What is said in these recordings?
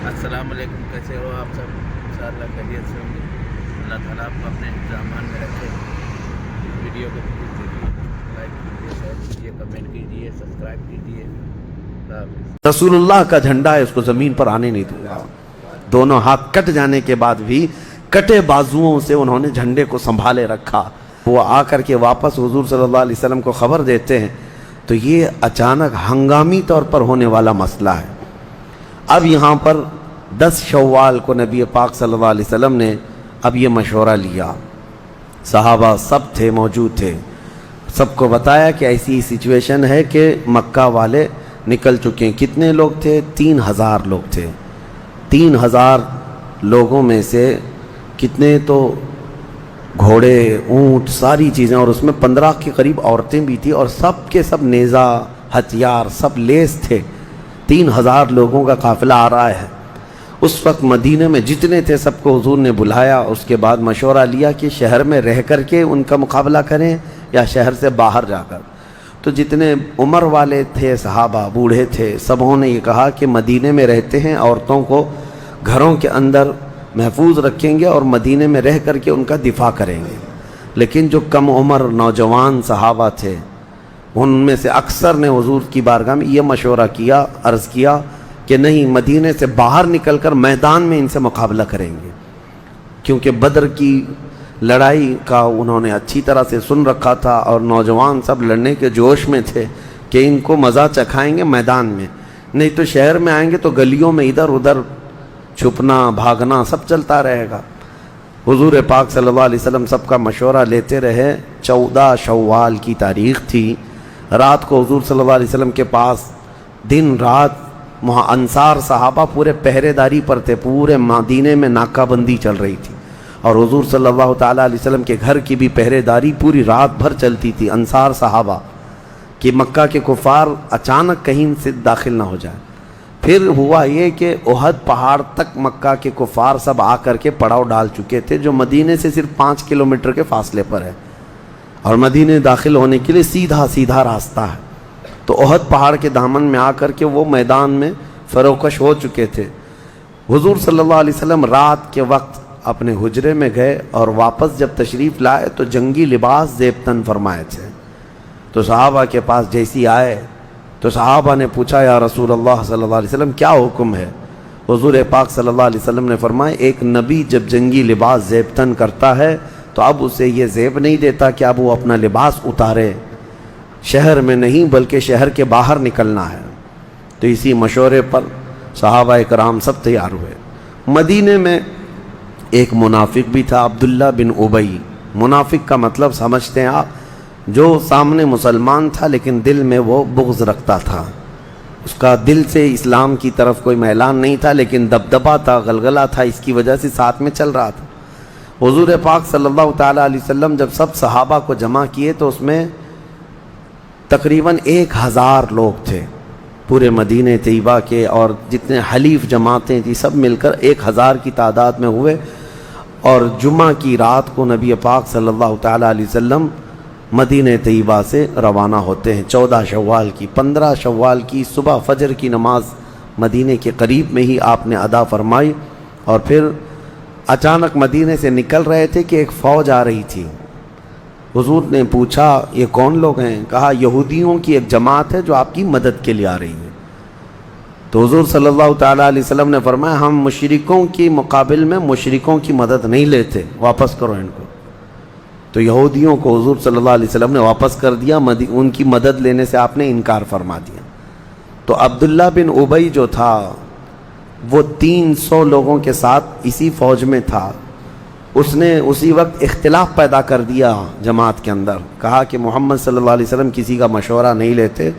السلام علیکم، کیسے ہو آپ سب؟ انشاءاللہ خیریت سے ہوں گے۔ اللہ تعالیٰ آپ کو اپنے انتظامان میں رکھے۔ ویڈیو کو پلیز دیکھیے، لائک کیجیے، شیئر کیجیے، کمنٹ کیجیے، سبسکرائب کیجیے۔ اللہ حافظ۔ رسول اللہ کا جھنڈا ہے، اس کو زمین پر آنے نہیں دوں گا۔ دونوں ہاتھ کٹ جانے کے بعد بھی کٹے بازوؤں سے انہوں نے جھنڈے کو سنبھالے رکھا۔ وہ آ کر کے واپس حضور صلی اللہ علیہ وسلم کو خبر دیتے ہیں تو یہ اچانک ہنگامی طور پر ہونے والا مسئلہ ہے۔ اب یہاں پر 10 شوال کو نبی پاک صلی اللہ علیہ وسلم نے اب یہ مشورہ لیا۔ صحابہ سب تھے، موجود تھے، سب کو بتایا کہ ایسی سچویشن ہے کہ مکہ والے نکل چکے ہیں۔ کتنے لوگ تھے؟ 3000 لوگ تھے۔ 3000 لوگوں میں سے کتنے تو گھوڑے، اونٹ، ساری چیزیں، اور اس میں 15 کے قریب عورتیں بھی تھیں، اور سب کے سب نیزہ، ہتھیار سب لیس تھے۔ 3000 لوگوں کا قافلہ آ رہا ہے۔ اس وقت مدینہ میں جتنے تھے سب کو حضور نے بلایا۔ اس کے بعد مشورہ لیا کہ شہر میں رہ کر کے ان کا مقابلہ کریں یا شہر سے باہر جا کر۔ تو جتنے عمر والے تھے، صحابہ بوڑھے تھے، سبوں نے یہ کہا کہ مدینہ میں رہتے ہیں، عورتوں کو گھروں کے اندر محفوظ رکھیں گے اور مدینہ میں رہ کر کے ان کا دفاع کریں گے۔ لیکن جو کم عمر نوجوان صحابہ تھے، ان میں سے اکثر نے حضور کی بارگاہ میں یہ مشورہ کیا، عرض کیا کہ نہیں، مدینہ سے باہر نکل کر میدان میں ان سے مقابلہ کریں گے، کیونکہ بدر کی لڑائی کا انہوں نے اچھی طرح سے سن رکھا تھا، اور نوجوان سب لڑنے کے جوش میں تھے کہ ان کو مزہ چکھائیں گے میدان میں، نہیں تو شہر میں آئیں گے تو گلیوں میں ادھر ادھر چھپنا بھاگنا سب چلتا رہے گا۔ حضور پاک صلی اللہ علیہ وسلم سب کا مشورہ لیتے رہے۔ 14 شوال کی تاریخ تھی۔ رات کو حضور صلی اللہ علیہ وسلم کے پاس دن رات انصار صحابہ پورے پہرے داری پر تھے، پورے مدینے میں ناکہ بندی چل رہی تھی، اور حضور صلی اللہ تعالیٰ علیہ وسلم کے گھر کی بھی پہرے داری پوری رات بھر چلتی تھی، انصار صحابہ، کہ مکہ کے کفار اچانک کہیں سے داخل نہ ہو جائے۔ پھر ہوا یہ کہ احد پہاڑ تک مکہ کے کفار سب آ کر کے پڑاؤ ڈال چکے تھے، جو مدینے سے صرف 5 کلومیٹر کے فاصلے پر ہے، اور مدینے داخل ہونے کے لیے سیدھا سیدھا راستہ ہے۔ تو احد پہاڑ کے دامن میں آ کر کے وہ میدان میں فروکش ہو چکے تھے۔ حضور صلی اللہ علیہ وسلم رات کے وقت اپنے حجرے میں گئے، اور واپس جب تشریف لائے تو جنگی لباس زیب تن فرمائے تھے۔ تو صحابہ کے پاس جیسی آئے تو صحابہ نے پوچھا، یا رسول اللہ صلی اللہ علیہ وسلم کیا حکم ہے؟ حضور پاک صلی اللہ علیہ وسلم نے فرمایا، ایک نبی جب جنگی لباس زیب تن کرتا ہے تو اب اسے یہ زیب نہیں دیتا کہ اب وہ اپنا لباس اتارے، شہر میں نہیں بلکہ شہر کے باہر نکلنا ہے۔ تو اسی مشورے پر صحابہ کرام سب تیار ہوئے۔ مدینے میں ایک منافق بھی تھا، عبداللہ بن ابی۔ منافق کا مطلب سمجھتے ہیں آپ، جو سامنے مسلمان تھا لیکن دل میں وہ بغض رکھتا تھا، اس کا دل سے اسلام کی طرف کوئی میلان نہیں تھا، لیکن دبدبہ تھا، غلغلہ تھا، اس کی وجہ سے ساتھ میں چل رہا تھا۔ حضور پاک صلی اللہ تعالیٰ علیہ وسلم جب سب صحابہ کو جمع کیے تو اس میں تقریباً 1000 لوگ تھے پورے مدینہ طیبہ کے، اور جتنے حلیف جماعتیں تھیں سب مل کر 1000 کی تعداد میں ہوئے، اور جمعہ کی رات کو نبی پاک صلی اللہ تعالیٰ علیہ وسلم مدینہ طیبہ سے روانہ ہوتے ہیں۔ 14 شوال کی، 15 شوال کی صبح فجر کی نماز مدینہ کے قریب میں ہی آپ نے ادا فرمائی، اور پھر اچانک مدینہ سے نکل رہے تھے کہ ایک فوج آ رہی تھی۔ حضور نے پوچھا، یہ کون لوگ ہیں؟ کہا، یہودیوں کی ایک جماعت ہے جو آپ کی مدد کے لیے آ رہی ہے۔ تو حضور صلی اللہ تعالیٰ علیہ وسلم نے فرمایا، ہم مشرکوں کی مقابل میں مشرکوں کی مدد نہیں لیتے، واپس کرو ان کو۔ تو یہودیوں کو حضور صلی اللہ علیہ وسلم نے واپس کر دیا، ان کی مدد لینے سے آپ نے انکار فرما دیا۔ تو عبداللہ بن ابی جو تھا وہ 300 لوگوں کے ساتھ اسی فوج میں تھا۔ اس نے اسی وقت اختلاف پیدا کر دیا جماعت کے اندر، کہا کہ محمد صلی اللہ علیہ وسلم کسی کا مشورہ نہیں لیتے،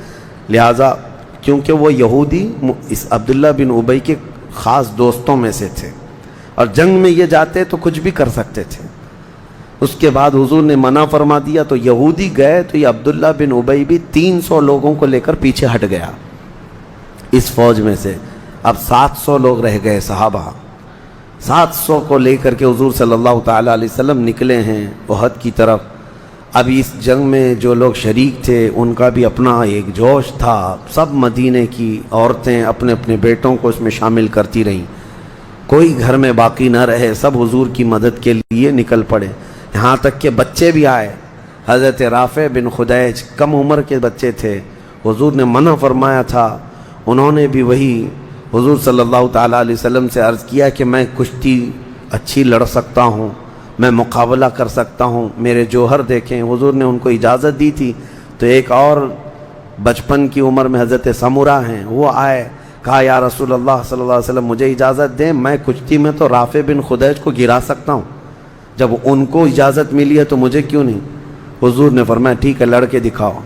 لہٰذا کیونکہ وہ یہودی اس عبداللہ بن ابی کے خاص دوستوں میں سے تھے، اور جنگ میں یہ جاتے تو کچھ بھی کر سکتے تھے۔ اس کے بعد حضور نے منع فرما دیا، تو یہودی گئے تو یہ عبداللہ بن ابی بھی 300 لوگوں کو لے کر پیچھے ہٹ گیا اس فوج میں سے۔ اب 700 لوگ رہ گئے صحابہ، 700 کو لے کر کے حضور صلی اللہ تعالیٰ علیہ وسلم نکلے ہیں احد کی طرف، اب اس جنگ میں جو لوگ شریک تھے ان کا بھی اپنا ایک جوش تھا، سب مدینے کی عورتیں اپنے اپنے بیٹوں کو اس میں شامل کرتی رہیں، کوئی گھر میں باقی نہ رہے، سب حضور کی مدد کے لیے نکل پڑے، یہاں تک کہ بچے بھی آئے۔ حضرت رافع بن خدیج کم عمر کے بچے تھے، حضور نے منع فرمایا تھا، انہوں نے بھی وہی حضور صلی اللہ تعالیٰ علیہ وسلم سے عرض کیا کہ میں کشتی اچھی لڑ سکتا ہوں، میں مقابلہ کر سکتا ہوں، میرے جوہر دیکھیں۔ حضور نے ان کو اجازت دی تھی، تو ایک اور بچپن کی عمر میں حضرت سمرہ ہیں، وہ آئے، کہا یا رسول اللہ صلی اللہ علیہ وسلم مجھے اجازت دیں، میں کشتی میں تو رافع بن خدیج کو گرا سکتا ہوں، جب ان کو اجازت ملی ہے تو مجھے کیوں نہیں؟ حضور نے فرمایا ٹھیک ہے لڑ کے دکھاؤ۔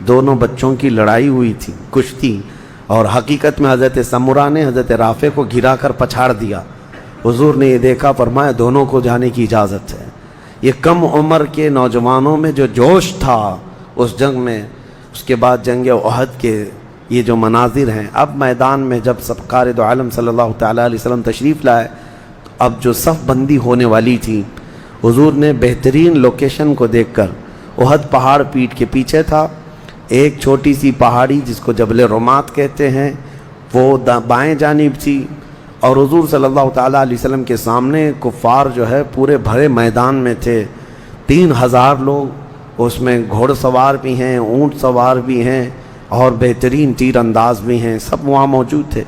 دونوں بچوں کی لڑائی ہوئی تھی، کشتی، اور حقیقت میں حضرت سمرہ نے حضرت رافع کو گرا کر پچھاڑ دیا۔ حضور نے یہ دیکھا، فرمایا دونوں کو جانے کی اجازت ہے۔ یہ کم عمر کے نوجوانوں میں جو جوش تھا اس جنگ میں، اس کے بعد جنگ احد کے یہ جو مناظر ہیں، اب میدان میں جب سرکار دو عالم صلی اللہ تعالیٰ علیہ وسلم تشریف لائے، اب جو صف بندی ہونے والی تھی، حضور نے بہترین لوکیشن کو دیکھ کر، احد پہاڑ پیٹھ کے پیچھے تھا، ایک چھوٹی سی پہاڑی جس کو جبل رمات کہتے ہیں وہ بائیں جانب تھی، اور حضور صلی اللہ تعالیٰ علیہ وسلم کے سامنے کفار جو ہے پورے بھرے میدان میں تھے، 3000 لوگ، اس میں گھوڑ سوار بھی ہیں، اونٹ سوار بھی ہیں، اور بہترین تیر انداز بھی ہیں، سب وہاں موجود تھے۔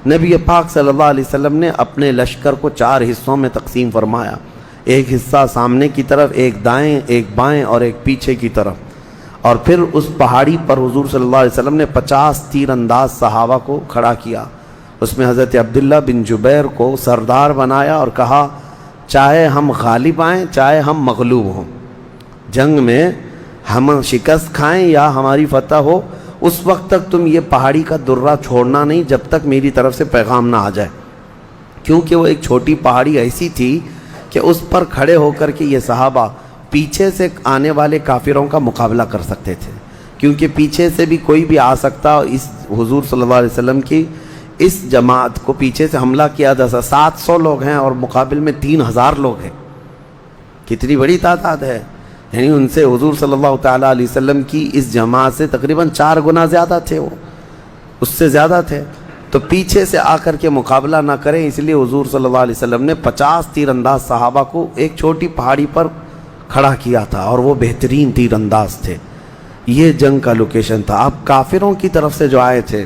نبی پاک صلی اللہ علیہ وسلم نے اپنے لشکر کو 4 حصوں میں تقسیم فرمایا، ایک حصہ سامنے کی طرف، ایک دائیں، ایک بائیں، اور ایک پیچھے کی طرف، اور پھر اس پہاڑی پر حضور صلی اللہ علیہ وسلم نے 50 تیر انداز صحابہ کو کھڑا کیا، اس میں حضرت عبداللہ بن جبیر کو سردار بنایا اور کہا چاہے ہم غالب آئیں چاہے ہم مغلوب ہوں، جنگ میں ہم شکست کھائیں یا ہماری فتح ہو، اس وقت تک تم یہ پہاڑی کا درہ چھوڑنا نہیں جب تک میری طرف سے پیغام نہ آ جائے، کیونکہ وہ ایک چھوٹی پہاڑی ایسی تھی کہ اس پر کھڑے ہو کر کے یہ صحابہ پیچھے سے آنے والے کافروں کا مقابلہ کر سکتے تھے، کیونکہ پیچھے سے بھی کوئی بھی آ سکتا، اس حضور صلی اللہ علیہ وسلم کی اس جماعت کو پیچھے سے حملہ کیا جا سکتا۔ 700 لوگ ہیں اور مقابل میں 3000 لوگ ہیں، کتنی بڑی تعداد ہے، یعنی ان سے حضور صلی اللہ تعالیٰ علیہ وسلم کی اس جماعت سے تقریباً 4 گنا زیادہ تھے، وہ اس سے زیادہ تھے، تو پیچھے سے آ کر کے مقابلہ نہ کریں، اس لیے حضور صلی اللہ علیہ وسلم نے 50 تیر انداز صحابہ کو ایک چھوٹی پہاڑی پر کھڑا کیا تھا، اور وہ بہترین تیر انداز تھے۔ یہ جنگ کا لوکیشن تھا۔ اب کافروں کی طرف سے جو آئے تھے،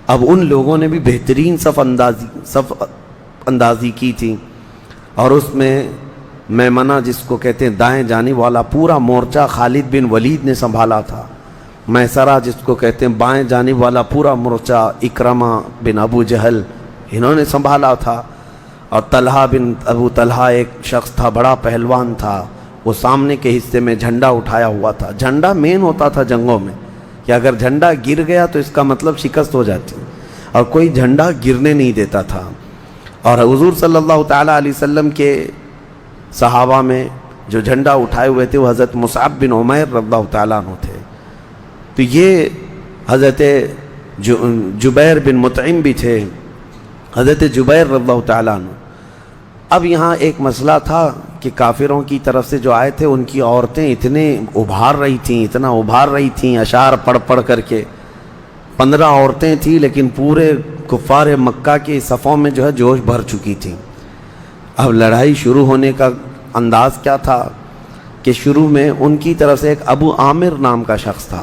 اب ان لوگوں نے بھی بہترین صف اندازی کی تھی، اور اس میں میمنہ جس کو کہتے ہیں دائیں جانب والا پورا مورچہ خالد بن ولید نے سنبھالا تھا، میسرہ جس کو کہتے ہیں بائیں جانب والا پورا مورچہ اکرمہ بن ابو جہل انہوں نے سنبھالا تھا، اور طلحہ بن ابو طلحہ ایک شخص تھا، بڑا پہلوان تھا، وہ سامنے کے حصے میں جھنڈا اٹھایا ہوا تھا۔ جھنڈا مین ہوتا تھا جنگوں میں کہ اگر جھنڈا گر گیا تو اس کا مطلب شکست ہو جاتی، اور کوئی جھنڈا گرنے نہیں دیتا تھا۔ اور حضور صلی اللہ تعالیٰ علیہ وسلم کے صحابہ میں جو جھنڈا اٹھائے ہوئے تھے وہ حضرت مصعب بن عمیر رضی اللہ تعالیٰ عنہ تھے، تو یہ حضرت جبیر بن مطعم بھی تھے، حضرت جبیر رضی اللہ تعالیٰ عنہ۔ اب یہاں ایک مسئلہ تھا کہ کافروں کی طرف سے جو آئے تھے ان کی عورتیں اتنا ابھار رہی تھیں اشعار پڑھ پڑھ کر کے، 15 عورتیں تھیں، لیکن پورے کفار مکہ کے صفوں میں جو ہے جوش بھر چکی تھیں۔ اب لڑائی شروع ہونے کا انداز کیا تھا کہ شروع میں ان کی طرف سے ایک ابو عامر نام کا شخص تھا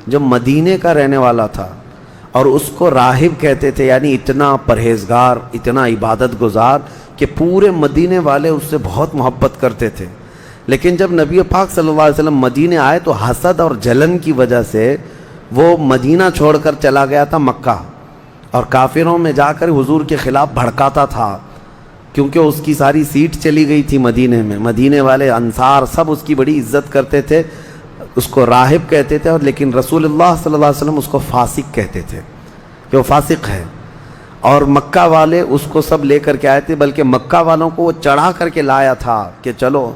جو مدینے کا رہنے والا تھا، اور اس کو راہب کہتے تھے، یعنی اتنا پرہیزگار، اتنا عبادت گزار کہ پورے مدینے والے اس سے بہت محبت کرتے تھے۔ لیکن جب نبی پاک صلی اللہ علیہ وسلم مدینے آئے تو حسد اور جلن کی وجہ سے وہ مدینہ چھوڑ کر چلا گیا تھا مکہ، اور کافروں میں جا کر حضور کے خلاف بھڑکاتا تھا، کیونکہ اس کی ساری سیٹ چلی گئی تھی مدینے میں، مدینے والے انصار سب اس کی بڑی عزت کرتے تھے، اس کو راہب کہتے تھے، اور لیکن رسول اللہ صلی اللہ علیہ وسلم اس کو فاسق کہتے تھے کہ وہ فاسق ہے، اور مکہ والے اس کو سب لے کر کے آئے تھے، بلکہ مکہ والوں کو وہ چڑھا کر کے لایا تھا کہ چلو،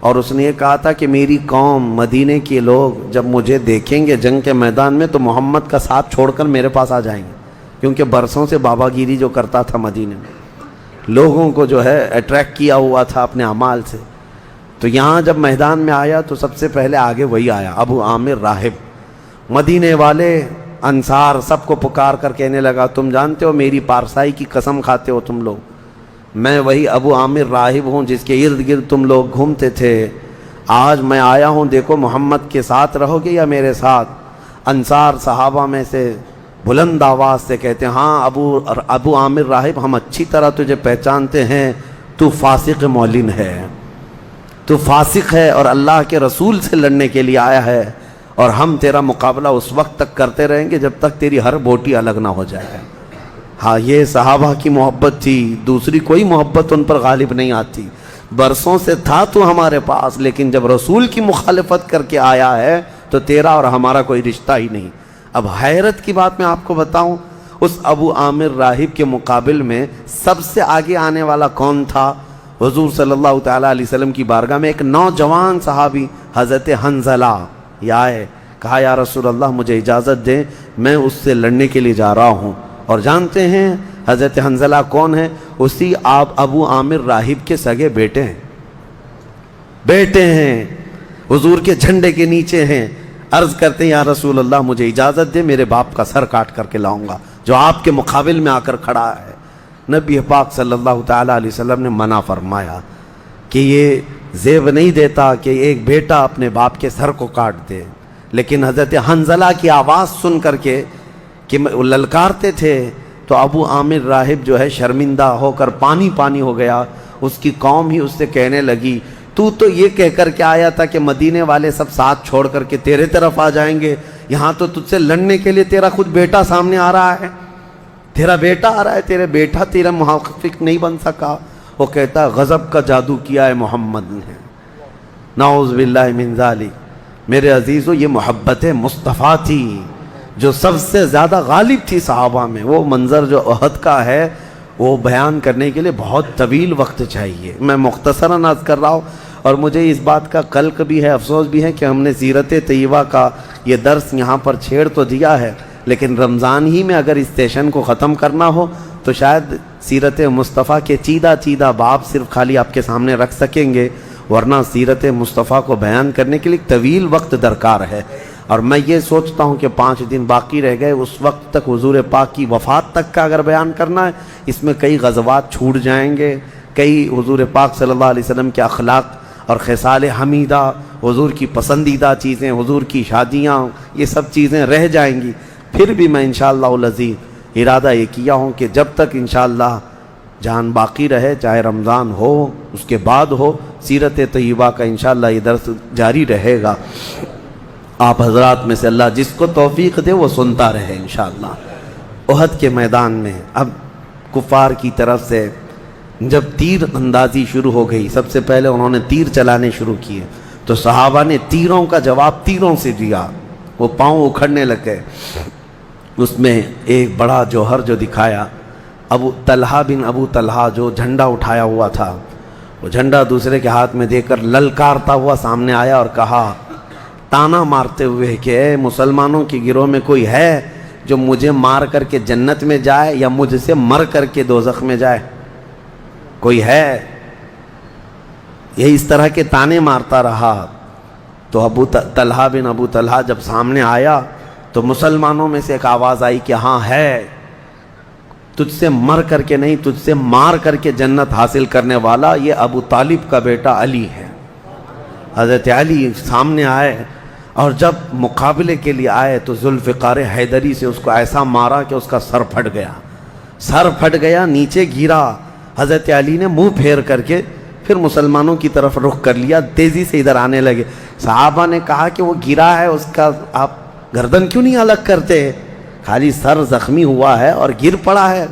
اور اس نے یہ کہا تھا کہ میری قوم مدینے کے لوگ جب مجھے دیکھیں گے جنگ کے میدان میں تو محمد کا ساتھ چھوڑ کر میرے پاس آ جائیں گے، کیونکہ برسوں سے بابا گیری جو کرتا تھا مدینے میں، لوگوں کو جو ہے اٹریکٹ کیا ہوا تھا اپنے اعمال سے، تو یہاں جب میدان میں آیا تو سب سے پہلے آگے وہی آیا، ابو عامر راہب۔ مدینے والے انصار سب کو پکار کر کہنے لگا تم جانتے ہو میری پارسائی کی قسم کھاتے ہو تم لوگ، میں وہی ابو عامر راہب ہوں جس کے ارد گرد تم لوگ گھومتے تھے، آج میں آیا ہوں، دیکھو محمد کے ساتھ رہو گے یا میرے ساتھ؟ انصار صحابہ میں سے بلند آواز سے کہتے ہیں ہاں ابو عامر راہب، ہم اچھی طرح تجھے پہچانتے ہیں، تو فاسق معلن ہے، تو فاسق ہے اور اللہ کے رسول سے لڑنے کے لیے آیا ہے، اور ہم تیرا مقابلہ اس وقت تک کرتے رہیں گے جب تک تیری ہر بوٹی الگ نہ ہو جائے۔ ہاں یہ صحابہ کی محبت تھی، دوسری کوئی محبت ان پر غالب نہیں آتی۔ برسوں سے تھا تو ہمارے پاس، لیکن جب رسول کی مخالفت کر کے آیا ہے تو تیرا اور ہمارا کوئی رشتہ ہی نہیں۔ اب حیرت کی بات میں آپ کو بتاؤں، اس ابو عامر راہب کے مقابل میں سب سے آگے آنے والا کون تھا؟ حضور صلی اللہ تعالیٰ علیہ وسلم کی بارگاہ میں ایک نوجوان صحابی حضرت حنظلہ یہ آئے، کہا یا رسول اللہ مجھے اجازت دیں، میں اس سے لڑنے کے لیے جا رہا ہوں۔ اور جانتے ہیں حضرت حنظلہ کون ہے؟ اسی ابو عامر راہب کے سگے بیٹے ہیں، حضور کے جھنڈے کے نیچے ہیں۔ عرض کرتے ہیں یا رسول اللہ مجھے اجازت دے، میرے باپ کا سر کاٹ کر کے لاؤں گا جو آپ کے مقابل میں آ کر کھڑا ہے۔ نبی پاک صلی اللہ تعالیٰ علیہ وسلم نے منع فرمایا کہ یہ زیب نہیں دیتا کہ ایک بیٹا اپنے باپ کے سر کو کاٹ دے، لیکن حضرت حنظلہ کی آواز سن کر کے کہ وہ للکارتے تھے تو ابو عامر راہب جو ہے شرمندہ ہو کر پانی ہو گیا۔ اس کی قوم ہی اس سے کہنے لگی تو یہ کہہ کر کے آیا تھا کہ مدینے والے سب ساتھ چھوڑ کر کے تیرے طرف آ جائیں گے، یہاں تو تجھ سے لڑنے کے لیے تیرا خود بیٹا سامنے آ رہا ہے، تیرا بیٹا آ رہا ہے، تیرے بیٹا تیرا محافظ نہیں بن سکا۔ وہ کہتا ہے غضب کا جادو کیا ہے محمد نے، نعوذ باللہ من ذالک۔ میرے عزیزو یہ محبت مصطفیٰ تھی جو سب سے زیادہ غالب تھی صحابہ میں۔ وہ منظر جو احد کا ہے وہ بیان کرنے کے لیے بہت طویل وقت چاہیے، میں مختصراً عرض کر رہا ہوں، اور مجھے اس بات کا قلق بھی ہے، افسوس بھی ہے کہ ہم نے سیرت طیبہ کا یہ درس یہاں پر چھیڑ تو دیا ہے، لیکن رمضان ہی میں اگر اس سیشن کو ختم کرنا ہو تو شاید سیرت مصطفیٰ کے چیدہ باب صرف خالی آپ کے سامنے رکھ سکیں گے، ورنہ سیرت مصطفیٰ کو بیان کرنے کے لیے طویل وقت درکار ہے۔ اور میں یہ سوچتا ہوں کہ 5 دن باقی رہ گئے، اس وقت تک حضور پاک کی وفات تک کا اگر بیان کرنا ہے، اس میں کئی غزوات چھوٹ جائیں گے، کئی حضور پاک صلی اللہ علیہ وسلم کے اخلاق اور خصال حمیدہ، حضور کی پسندیدہ چیزیں، حضور کی شادیاں، یہ سب چیزیں رہ جائیں گی۔ پھر بھی میں انشاءاللہ العزیز ارادہ یہ کیا ہوں کہ جب تک انشاءاللہ جان باقی رہے، چاہے رمضان ہو اس کے بعد ہو، سیرت طیبہ کا انشاءاللہ یہ درس جاری رہے گا۔ آپ حضرات میں سے اللہ جس کو توفیق دے وہ سنتا رہے انشاءاللہ۔ احد کے میدان میں اب کفار کی طرف سے جب تیر اندازی شروع ہو گئی، سب سے پہلے انہوں نے تیر چلانے شروع کیے تو صحابہ نے تیروں کا جواب تیروں سے دیا، وہ پاؤں اکھڑنے لگ گئے۔ اس میں ایک بڑا جوہر جو دکھایا، طلحہ بن ابو طلحہ جو جھنڈا اٹھایا ہوا تھا، وہ جھنڈا دوسرے کے ہاتھ میں دے کر للکارتا ہوا سامنے آیا اور کہا تانا مارتے ہوئے کہ اے مسلمانوں کے گروہ میں کوئی ہے جو مجھے مار کر کے جنت میں جائے یا مجھ سے مر کر کے دوزخ میں جائے؟ کوئی ہے؟ یہ اس طرح کے تانے مارتا رہا۔ تو طلحہ بن ابو طلحہ جب سامنے آیا تو مسلمانوں میں سے ایک آواز آئی کہ ہاں ہے، تجھ سے مر کر کے نہیں، تجھ سے مار کر کے جنت حاصل کرنے والا یہ ابو طالب کا بیٹا علی ہے۔ حضرت علی سامنے آئے اور جب مقابلے کے لیے آئے تو ذوالفقار حیدری سے اس کو ایسا مارا کہ اس کا سر پھٹ گیا، نیچے گرا۔ حضرت علی نے منہ پھیر کر کے پھر مسلمانوں کی طرف رخ کر لیا، تیزی سے ادھر آنے لگے۔ صحابہ نے کہا کہ وہ گرا ہے، اس کا آپ گردن کیوں نہیں الگ کرتے؟ خالی سر زخمی ہوا ہے اور گر پڑا ہے۔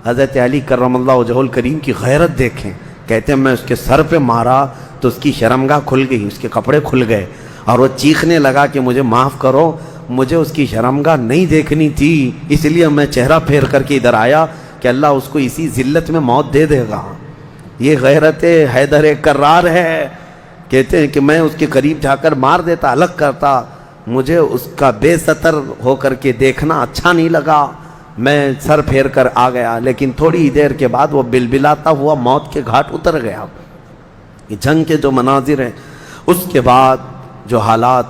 حضرت علی کرم اللہ وجہہ الکریم کی غیرت دیکھیں، کہتے ہیں میں اس کے سر پہ مارا تو اس کی شرمگاہ کھل گئی، اس کے کپڑے کھل گئے اور وہ چیخنے لگا کہ مجھے معاف کرو، مجھے اس کی شرمگاہ نہیں دیکھنی تھی، اس لیے میں چہرہ پھیر کر کے ادھر آیا کہ اللہ اس کو اسی ذلت میں موت دے دے گا۔ یہ غیرت حیدر کرار ہے، کہتے ہیں کہ میں اس کے قریب جا کر مار دیتا، الگ کرتا، مجھے اس کا بے ستر ہو کر کے دیکھنا اچھا نہیں لگا، میں سر پھیر کر آ گیا، لیکن تھوڑی دیر کے بعد وہ بلبلاتا ہوا موت کے گھاٹ اتر گیا۔ جنگ کے جو مناظر ہیں اس کے بعد جو حالات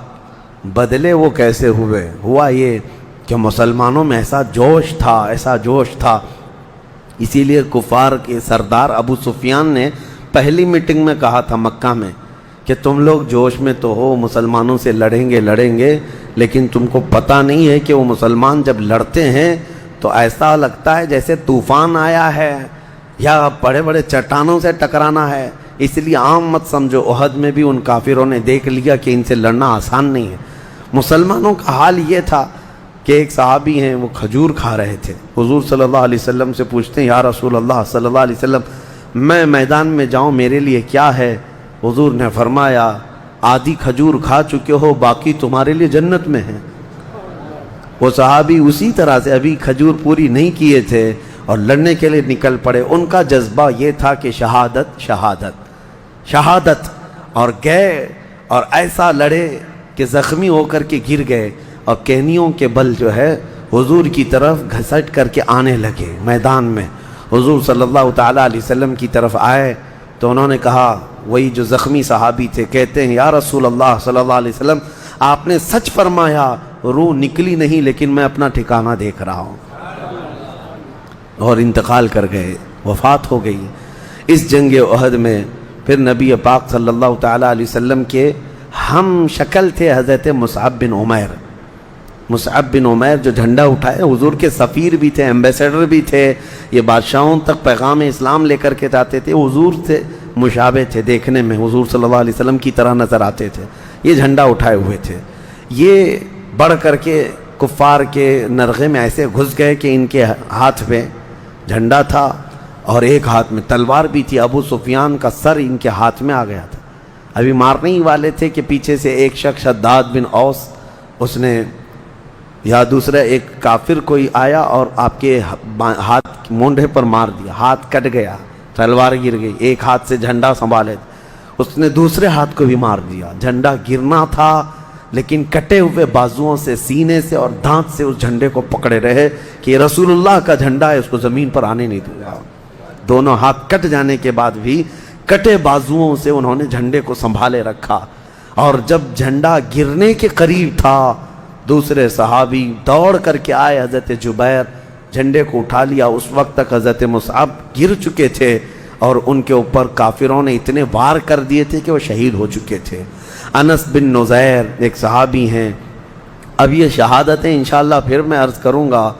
بدلے وہ کیسے ہوئے؟ ہوا یہ کہ مسلمانوں میں ایسا جوش تھا، اسی لیے کفار کے سردار ابو سفیان نے پہلی میٹنگ میں کہا تھا مکہ میں کہ تم لوگ جوش میں تو ہو، مسلمانوں سے لڑیں گے، لیکن تم کو پتہ نہیں ہے کہ وہ مسلمان جب لڑتے ہیں تو ایسا لگتا ہے جیسے طوفان آیا ہے یا بڑے بڑے چٹانوں سے ٹکرانا ہے، اس لیے عام مت سمجھو۔ احد میں بھی ان کافروں نے دیکھ لیا کہ ان سے لڑنا آسان نہیں ہے۔ مسلمانوں کا حال یہ تھا کہ ایک صحابی ہیں، وہ کھجور کھا رہے تھے، حضور صلی اللہ علیہ وسلم سے پوچھتے ہیں یا رسول اللہ صلی اللہ علیہ وسلم میں میدان میں جاؤں میرے لیے کیا ہے؟ حضور نے فرمایا آدھی کھجور کھا چکے ہو، باقی تمہارے لیے جنت میں ہے۔ وہ صحابی اسی طرح سے ابھی کھجور پوری نہیں کیے تھے اور لڑنے کے لیے نکل پڑے۔ ان کا جذبہ یہ تھا کہ شہادت اور گئے اور ایسا لڑے کہ زخمی ہو کر کے گر گئے اور کہنیوں کے بل جو ہے حضور کی طرف گھسٹ کر کے آنے لگے۔ میدان میں حضور صلی اللہ تعالیٰ علیہ وسلم کی طرف آئے تو انہوں نے کہا، وہی جو زخمی صحابی تھے، کہتے ہیں یا رسول اللہ صلی اللہ علیہ وسلم آپ نے سچ فرمایا، روح نکلی نہیں لیکن میں اپنا ٹھکانہ دیکھ رہا ہوں، اور انتقال کر گئے، وفات ہو گئی۔ اس جنگ احد میں پھر نبی پاک صلی اللہ تعالیٰ علیہ وسلم کے ہم شکل تھے حضرت مصعب بن عمیر جو جھنڈا اٹھائے، حضور کے سفیر بھی تھے، ایمبیسیڈر بھی تھے، یہ بادشاہوں تک پیغام اسلام لے کر کے جاتے تھے، حضور سے مشابہ تھے، دیکھنے میں حضور صلی اللہ علیہ وسلم کی طرح نظر آتے تھے، یہ جھنڈا اٹھائے ہوئے تھے۔ یہ بڑھ کر کے کفار کے نرغے میں ایسے گھس گئے کہ ان کے ہاتھ میں جھنڈا تھا اور ایک ہاتھ میں تلوار بھی تھی، ابو سفیان کا سر ان کے ہاتھ میں آ گیا تھا، ابھی مارنے ہی والے تھے کہ پیچھے سے ایک شخص شداد بن اوس، اس نے یا دوسرا ایک کافر کوئی آیا اور آپ کے ہاتھ مونڈھے پر مار دیا، ہاتھ کٹ گیا، تلوار گر گئی، ایک ہاتھ سے جھنڈا سنبھالے، اس نے دوسرے ہاتھ کو بھی مار دیا۔ جھنڈا گرنا تھا لیکن کٹے ہوئے بازوؤں سے، سینے سے اور دانت سے اس جھنڈے کو پکڑے رہے کہ یہ رسول اللہ کا جھنڈا ہے، اس کو زمین پر آنے نہیں دوں گا۔ دونوں ہاتھ کٹ جانے کے بعد بھی کٹے بازوؤں سے انہوں نے جھنڈے کو سنبھالے رکھا، اور جب جھنڈا گرنے کے قریب تھا دوسرے صحابی دوڑ کر کے آئے، حضرت جبیر، جھنڈے کو اٹھا لیا۔ اس وقت تک حضرت مصعب گر چکے تھے اور ان کے اوپر کافروں نے اتنے وار کر دیے تھے کہ وہ شہید ہو چکے تھے۔ انس بن نزیر ایک صحابی ہیں، اب یہ شہادتیں انشاءاللہ پھر میں عرض کروں گا،